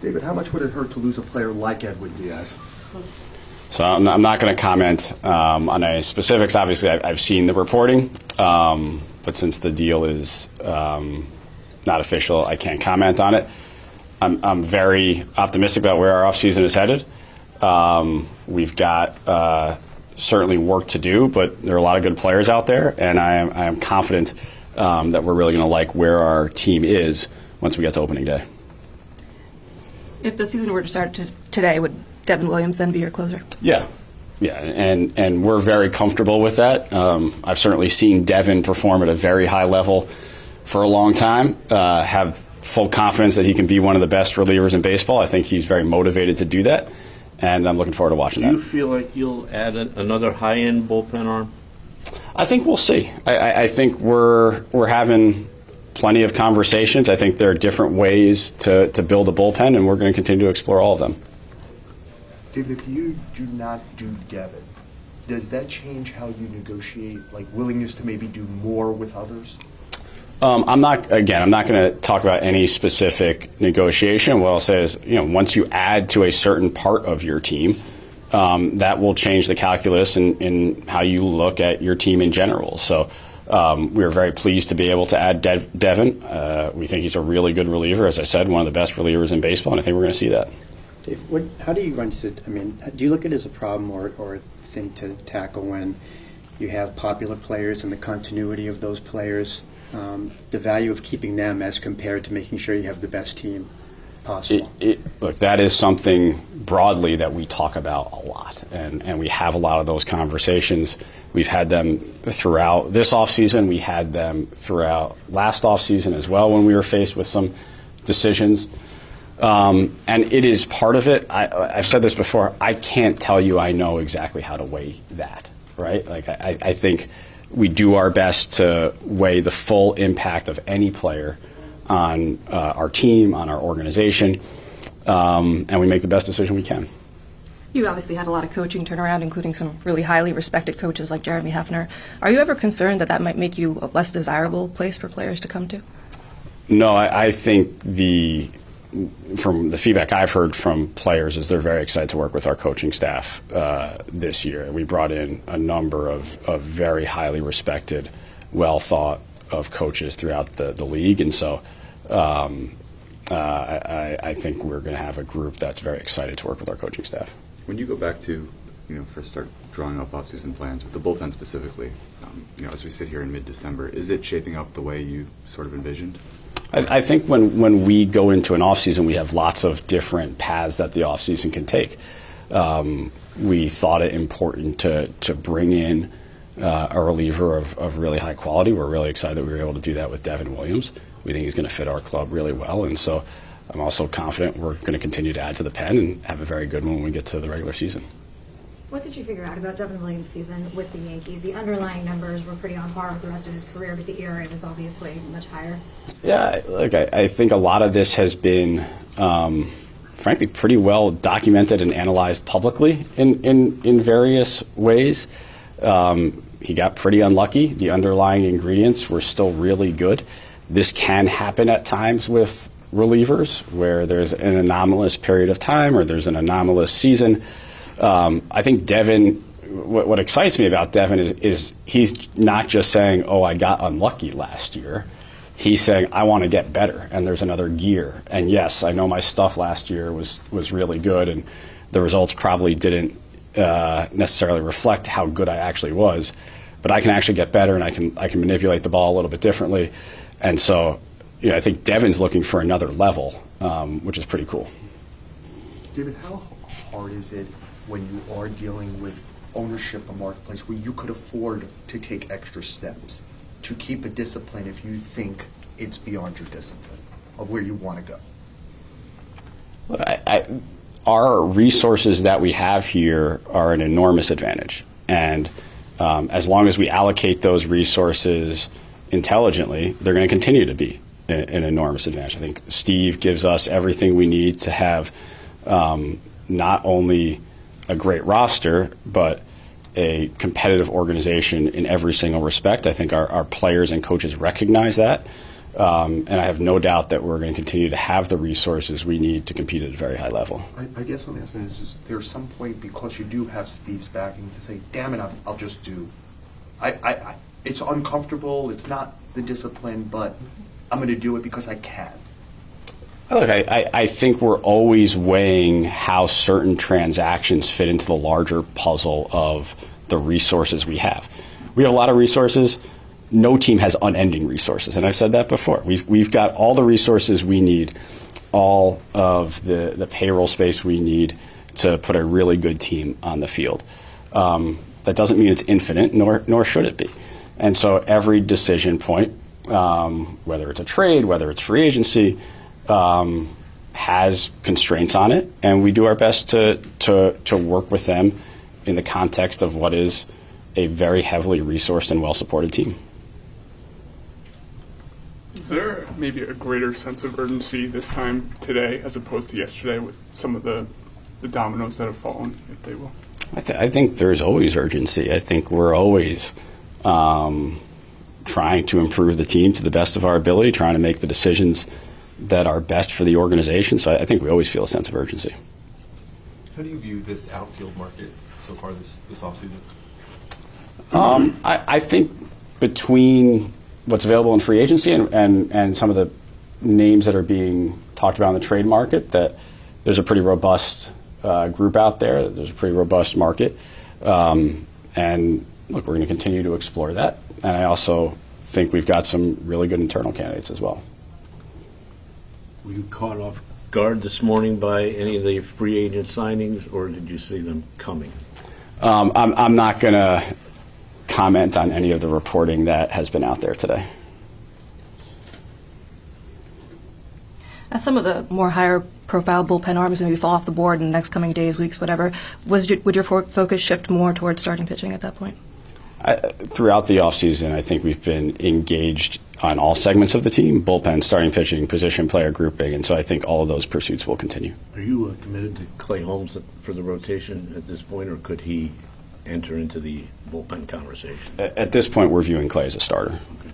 David, how much would it hurt to lose a player like Edwin Diaz? So I'm not going to comment on any specifics. Obviously, I've seen the reporting, but since the deal is not official, I can't comment on it. I'm very optimistic about where our offseason is headed. We've got certainly work to do, but there are a lot of good players out there, and I am confident that we're really going to like where our team is once we get to opening day. If the season were to start today, would Devin Williams then be your closer? Yeah, and we're very comfortable with that. I've certainly seen Devin perform at a very high level for a long time, have full confidence that he can be one of the best relievers in baseball. I think he's very motivated to do that, and I'm looking forward to watching that. Do you feel like you'll add another high-end bullpen arm? I think we'll see. I think we're having plenty of conversations. I think there are different ways to build a bullpen, and we're going to continue to explore all of them. David, if you do not do Devin, does that change how you negotiate, like willingness to maybe do more with others? I'm not going to talk about any specific negotiation. What I'll say is, once you add to a certain part of your team, that will change the calculus in how you look at your team in general. So we are very pleased to be able to add Devin. We think he's a really good reliever, as I said, one of the best relievers in baseball, and I think we're going to see that. Dave, how do you run to? Do you look at it as a problem or a thing to tackle when you have popular players and the continuity of those players, the value of keeping them as compared to making sure you have the best team possible? Look, that is something broadly that we talk about a lot, and we have a lot of those conversations. We've had them throughout this offseason. We had them throughout last offseason as well when we were faced with some decisions. And it is part of it. I've said this before. I can't tell you I know exactly how to weigh that, right? Like I think we do our best to weigh the full impact of any player on our team, on our organization, and we make the best decision we can. You obviously had a lot of coaching turnaround, including some really highly respected coaches like Jeremy Hefner. Are you ever concerned that might make you a less desirable place for players to come to? No, I think from the feedback I've heard from players is they're very excited to work with our coaching staff this year. We brought in a number of very highly respected, well thought of coaches throughout the league, and so I think we're going to have a group that's very excited to work with our coaching staff. When you go back to, first start drawing up off-season plans with the bullpen specifically, as we sit here in mid-December, is it shaping up the way you sort of envisioned? I think when we go into an off-season, we have lots of different paths that the off-season can take. We thought it important to bring in a reliever of really high quality. We're really excited that we were able to do that with Devin Williams. We think he's going to fit our club really well, and so I'm also confident we're going to continue to add to the pen and have a very good one when we get to the regular season. What did you figure out about Devin Williams' season with the Yankees? The underlying numbers were pretty on par with the rest of his career, but the ERA was obviously much higher. Yeah, look, I think a lot of this has been, frankly, pretty well documented and analyzed publicly in various ways. He got pretty unlucky. The underlying ingredients were still really good. This can happen at times with relievers where there's an anomalous period of time or there's an anomalous season. I think Devin, what excites me about Devin is he's not just saying, oh, I got unlucky last year. He's saying, I want to get better, and there's another gear. And yes, I know my stuff last year was really good, and the results probably didn't necessarily reflect how good I actually was. But I can actually get better, and I can manipulate the ball a little bit differently. And so I think Devin's looking for another level, which is pretty cool. David, how hard is it when you are dealing with ownership, a marketplace where you could afford to take extra steps to keep a discipline if you think it's beyond your discipline of where you want to go? Our resources that we have here are an enormous advantage. And as long as we allocate those resources intelligently, they're going to continue to be an enormous advantage. I think Steve gives us everything we need to have not only a great roster, but a competitive organization in every single respect. I think our players and coaches recognize that. And I have no doubt that we're going to continue to have the resources we need to compete at a very high level. I guess what I'm asking is just there's some point, because you do have Steve's backing, to say, damn it, I'll just do. It's uncomfortable, it's not the discipline, but I'm going to do it because I can. Look, I think we're always weighing how certain transactions fit into the larger puzzle of the resources we have. We have a lot of resources. No team has unending resources, and I've said that before. We've got all the resources we need, all of the payroll space we need to put a really good team on the field. That doesn't mean it's infinite, nor should it be. And so every decision point, whether it's a trade, whether it's free agency, has constraints on it, and we do our best to work with them in the context of what is a very heavily resourced and well-supported team. Is there maybe a greater sense of urgency this time today as opposed to yesterday with some of the dominoes that have fallen, if they will? I think there's always urgency. I think we're always trying to improve the team to the best of our ability, trying to make the decisions that are best for the organization. So I think we always feel a sense of urgency. How do you view this outfield market so far this offseason? I think between what's available in free agency and some of the names that are being talked about in the trade market, that there's a pretty robust group out there. There's a pretty robust market. And look, we're going to continue to explore that. And I also think we've got some really good internal candidates as well. Were you caught off guard this morning by any of the free agent signings, or did you see them coming? I'm not going to comment on any of the reporting that has been out there today. As some of the more higher profile bullpen arms maybe fall off the board in the next coming days, weeks, whatever, would your focus shift more towards starting pitching at that point? Throughout the offseason, I think we've been engaged on all segments of the team, bullpen, starting pitching, position player grouping, and so I think all of those pursuits will continue. Are you committed to Clay Holmes for the rotation at this point, or could he enter into the bullpen conversation? At this point, we're viewing Clay as a starter. Okay.